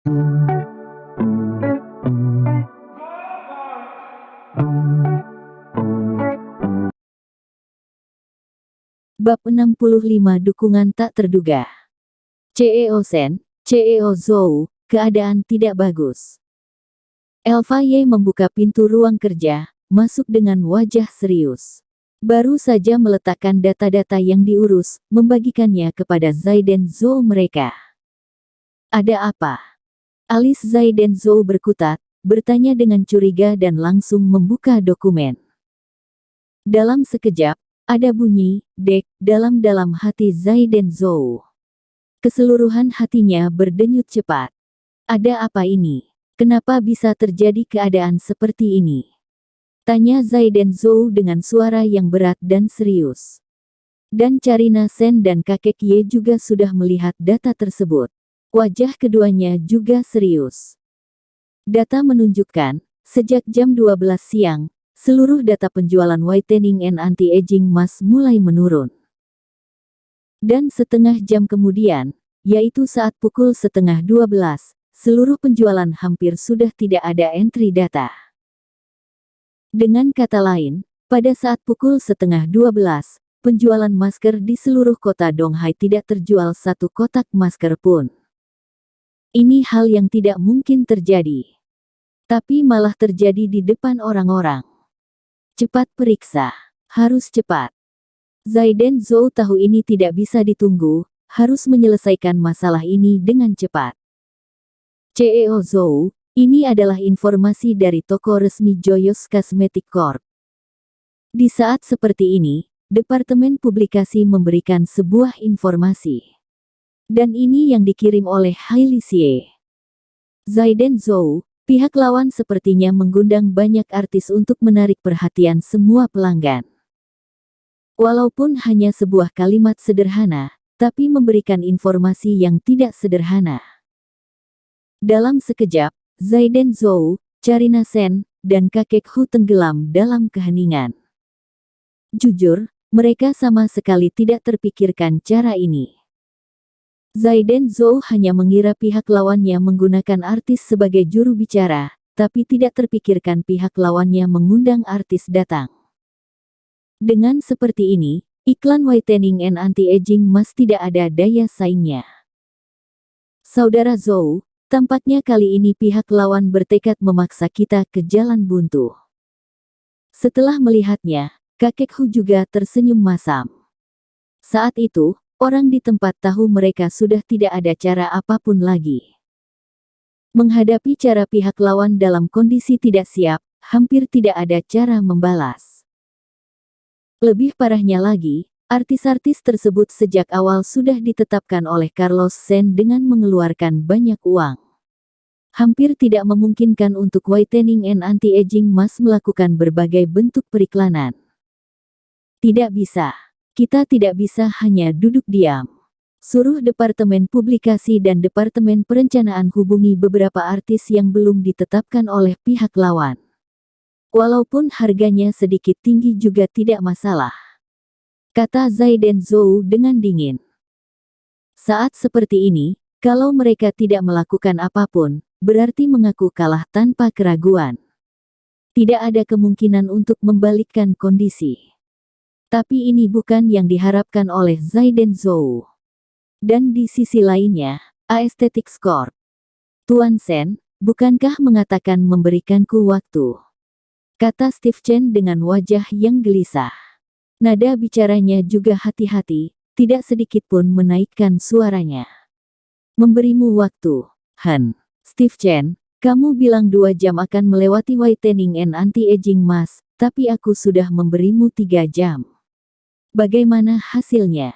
Bab 65 Dukungan tak terduga. CEO Sen, CEO Zhou, keadaan tidak bagus. Elfa Ye membuka pintu ruang kerja, masuk dengan wajah serius. Baru saja meletakkan data-data yang diurus, membagikannya kepada Zaiden Zhou mereka. Ada apa? Alis Zaiden Zhou berkutat, bertanya dengan curiga dan langsung membuka dokumen. Dalam sekejap, ada bunyi, dek, dalam-dalam hati Zaiden Zhou. Keseluruhan hatinya berdenyut cepat. Ada apa ini? Kenapa bisa terjadi keadaan seperti ini? Tanya Zaiden Zhou dengan suara yang berat dan serius. Dan Carina Sen dan kakek Ye juga sudah melihat data tersebut. Wajah keduanya juga serius. Data menunjukkan, sejak jam 12 siang, seluruh data penjualan whitening and anti-aging mask mulai menurun. Dan setengah jam kemudian, yaitu saat pukul 11:30, seluruh penjualan hampir sudah tidak ada entry data. Dengan kata lain, pada saat pukul 11:30, penjualan masker di seluruh kota Donghai tidak terjual satu kotak masker pun. Ini hal yang tidak mungkin terjadi. Tapi malah terjadi di depan orang-orang. Cepat periksa. Harus cepat. Zaiden Zhou tahu ini tidak bisa ditunggu, harus menyelesaikan masalah ini dengan cepat. CEO Zhou, ini adalah informasi dari toko resmi Joyous Cosmetic Corp. Di saat seperti ini, Departemen Publikasi memberikan sebuah informasi. Dan ini yang dikirim oleh Hailey Xie. Zaiden Zhou, pihak lawan sepertinya mengundang banyak artis untuk menarik perhatian semua pelanggan. Walaupun hanya sebuah kalimat sederhana, tapi memberikan informasi yang tidak sederhana. Dalam sekejap, Zaiden Zhou, Carina Sen, dan kakek Hu tenggelam dalam keheningan. Jujur, mereka sama sekali tidak terpikirkan cara ini. Zaiden Zhou hanya mengira pihak lawannya menggunakan artis sebagai juru bicara, tapi tidak terpikirkan pihak lawannya mengundang artis datang. Dengan seperti ini, iklan whitening and anti-aging mask tidak ada daya saingnya. Saudara Zhou, tampaknya kali ini pihak lawan bertekad memaksa kita ke jalan buntu. Setelah melihatnya, kakek Hu juga tersenyum masam. Saat itu, orang di tempat tahu mereka sudah tidak ada cara apapun lagi. Menghadapi cara pihak lawan dalam kondisi tidak siap, hampir tidak ada cara membalas. Lebih parahnya lagi, artis-artis tersebut sejak awal sudah ditetapkan oleh Carlos Sen dengan mengeluarkan banyak uang. Hampir tidak memungkinkan untuk whitening and anti-aging mask melakukan berbagai bentuk periklanan. Tidak bisa. Kita tidak bisa hanya duduk diam. Suruh Departemen Publikasi dan Departemen Perencanaan hubungi beberapa artis yang belum ditetapkan oleh pihak lawan. Walaupun harganya sedikit tinggi juga tidak masalah. Kata Zaiden Zhou dengan dingin. Saat seperti ini, kalau mereka tidak melakukan apapun, berarti mengaku kalah tanpa keraguan. Tidak ada kemungkinan untuk membalikkan kondisi. Tapi ini bukan yang diharapkan oleh Zaiden Zhou. Dan di sisi lainnya, Aesthetics Corp. Tuan Sen, bukankah mengatakan memberikanku waktu? Kata Steve Chen dengan wajah yang gelisah. Nada bicaranya juga hati-hati, tidak sedikit pun menaikkan suaranya. Memberimu waktu, Han. Steve Chen, kamu bilang 2 jam akan melewati whitening and anti-aging mask, tapi aku sudah memberimu 3 jam. Bagaimana hasilnya?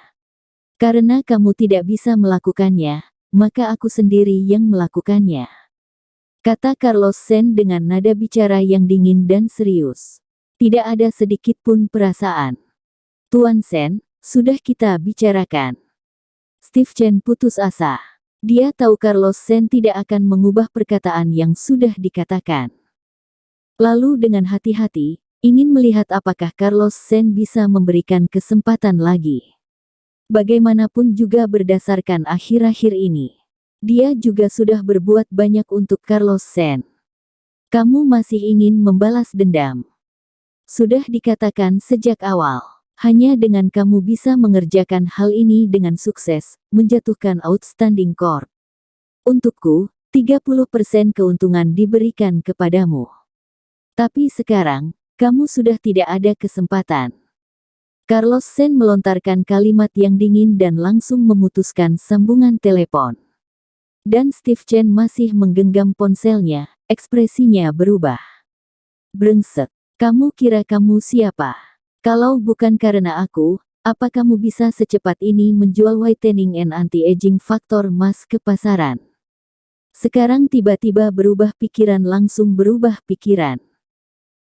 Karena kamu tidak bisa melakukannya, maka aku sendiri yang melakukannya. Kata Carlos Sen dengan nada bicara yang dingin dan serius. Tidak ada sedikit pun perasaan. Tuan Sen, sudah kita bicarakan. Steve Chen putus asa. Dia tahu Carlos Sen tidak akan mengubah perkataan yang sudah dikatakan. Lalu dengan hati-hati, ingin melihat apakah Carlos Sen bisa memberikan kesempatan lagi. Bagaimanapun juga berdasarkan akhir-akhir ini. Dia juga sudah berbuat banyak untuk Carlos Sen. Kamu masih ingin membalas dendam. Sudah dikatakan sejak awal. Hanya dengan kamu bisa mengerjakan hal ini dengan sukses, menjatuhkan outstanding core. Untukku, 30% keuntungan diberikan kepadamu. Tapi sekarang, kamu sudah tidak ada kesempatan. Carlos Sen melontarkan kalimat yang dingin dan langsung memutuskan sambungan telepon. Dan Steve Chen masih menggenggam ponselnya, ekspresinya berubah. Brengsek, kamu kira kamu siapa? Kalau bukan karena aku, apa kamu bisa secepat ini menjual whitening and anti-aging faktor emas ke pasaran? Sekarang tiba-tiba berubah pikiran, langsung berubah pikiran.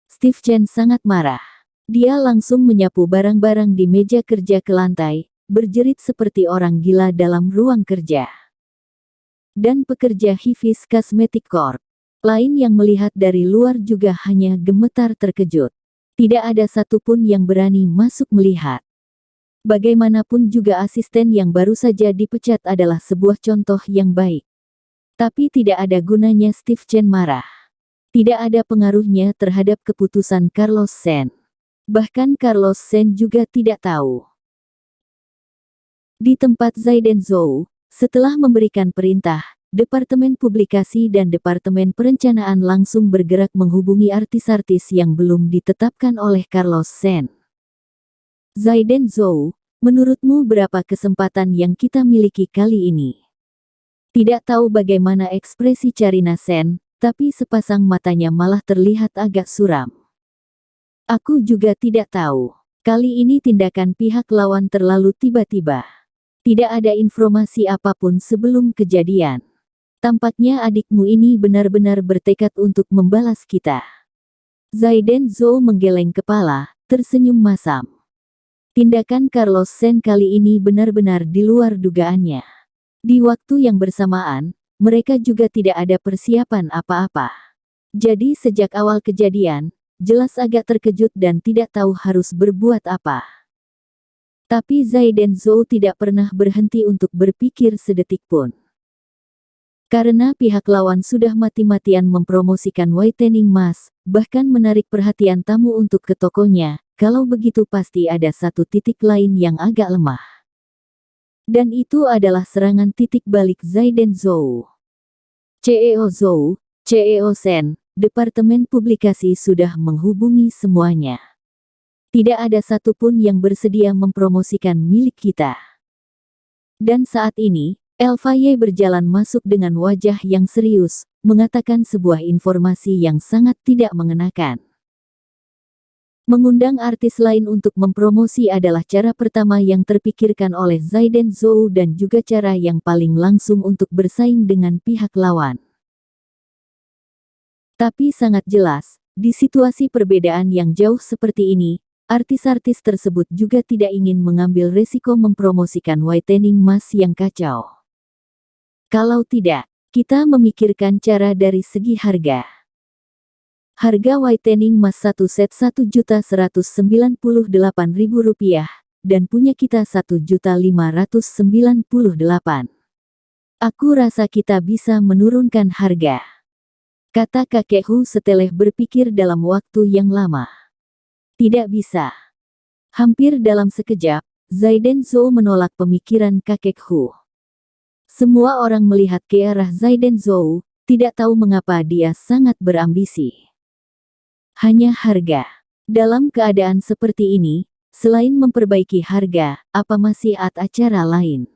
Steve Chen sangat marah. Dia langsung menyapu barang-barang di meja kerja ke lantai, berjerit seperti orang gila dalam ruang kerja. Dan pekerja Hivis Cosmetic Corp lain yang melihat dari luar juga hanya gemetar terkejut. Tidak ada satupun yang berani masuk melihat. Bagaimanapun juga asisten yang baru saja dipecat adalah sebuah contoh yang baik. Tapi tidak ada gunanya Steve Chen marah. Tidak ada pengaruhnya terhadap keputusan Carlos Sen. Bahkan Carlos Sen juga tidak tahu. Di tempat Zaiden Zhou, setelah memberikan perintah, Departemen Publikasi dan Departemen Perencanaan langsung bergerak menghubungi artis-artis yang belum ditetapkan oleh Carlos Sen. Zaiden Zhou, menurutmu berapa kesempatan yang kita miliki kali ini? Tidak tahu bagaimana ekspresi Carina Sen, tapi sepasang matanya malah terlihat agak suram. Aku juga tidak tahu. Kali ini tindakan pihak lawan terlalu tiba-tiba. Tidak ada informasi apapun sebelum kejadian. Tampaknya adikmu ini benar-benar bertekad untuk membalas kita. Zaiden Zhou menggeleng kepala, tersenyum masam. Tindakan Carlos Sen kali ini benar-benar di luar dugaannya. Di waktu yang bersamaan, mereka juga tidak ada persiapan apa-apa. Jadi sejak awal kejadian, jelas agak terkejut dan tidak tahu harus berbuat apa. Tapi Zaiden Zhou tidak pernah berhenti untuk berpikir sedetik pun. Karena pihak lawan sudah mati-matian mempromosikan whitening mask, bahkan menarik perhatian tamu untuk ke tokonya, kalau begitu pasti ada satu titik lain yang agak lemah. Dan itu adalah serangan titik balik Zaiden Zhou. CEO Zhou, CEO Sen, Departemen Publikasi sudah menghubungi semuanya. Tidak ada satupun yang bersedia mempromosikan milik kita. Dan saat ini, Elfa Ye berjalan masuk dengan wajah yang serius, mengatakan sebuah informasi yang sangat tidak mengenakan. Mengundang artis lain untuk mempromosi adalah cara pertama yang terpikirkan oleh Zaiden Zhou dan juga cara yang paling langsung untuk bersaing dengan pihak lawan. Tapi sangat jelas, di situasi perbedaan yang jauh seperti ini, artis-artis tersebut juga tidak ingin mengambil resiko mempromosikan whitening mask yang kacau. Kalau tidak, kita memikirkan cara dari segi harga. Harga whitening mask satu set Rp1.198.000 dan punya kita Rp1.598.000. Aku rasa kita bisa menurunkan harga, kata kakek Hu setelah berpikir dalam waktu yang lama. Tidak bisa. Hampir dalam sekejap, Zaiden Zhou menolak pemikiran kakek Hu. Semua orang melihat ke arah Zaiden Zhou, tidak tahu mengapa dia sangat berambisi. Hanya harga. Dalam keadaan seperti ini, selain memperbaiki harga, apa masih ada cara lain?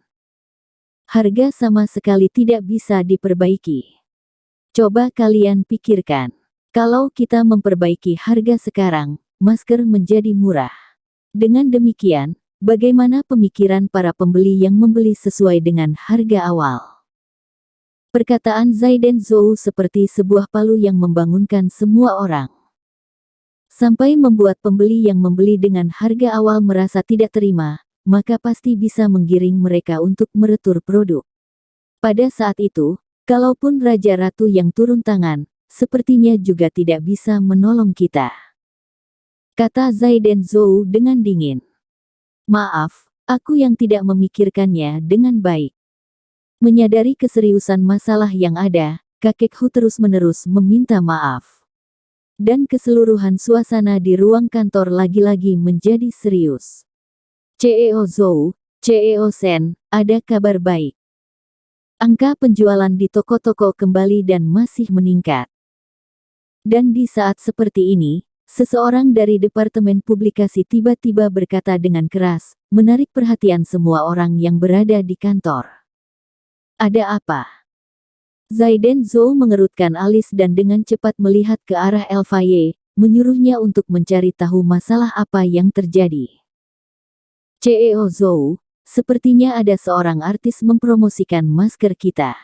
Harga sama sekali tidak bisa diperbaiki. Coba kalian pikirkan. Kalau kita memperbaiki harga sekarang, masker menjadi murah. Dengan demikian, bagaimana pemikiran para pembeli yang membeli sesuai dengan harga awal? Perkataan Zaiden Zhou seperti sebuah palu yang membangunkan semua orang. Sampai membuat pembeli yang membeli dengan harga awal merasa tidak terima, maka pasti bisa menggiring mereka untuk meretur produk. Pada saat itu, kalaupun Raja Ratu yang turun tangan, sepertinya juga tidak bisa menolong kita. Kata Zaiden Zhou dengan dingin. Maaf, aku yang tidak memikirkannya dengan baik. Menyadari keseriusan masalah yang ada, kakek Hu terus-menerus meminta maaf. Dan keseluruhan suasana di ruang kantor lagi-lagi menjadi serius. CEO Zhou, CEO Shen, ada kabar baik. Angka penjualan di toko-toko kembali dan masih meningkat. Dan di saat seperti ini, seseorang dari departemen publikasi tiba-tiba berkata dengan keras, menarik perhatian semua orang yang berada di kantor. Ada apa? Zaiden Zhou mengerutkan alis dan dengan cepat melihat ke arah Elfa Ye, menyuruhnya untuk mencari tahu masalah apa yang terjadi. CEO Zhou, sepertinya ada seorang artis mempromosikan masker kita.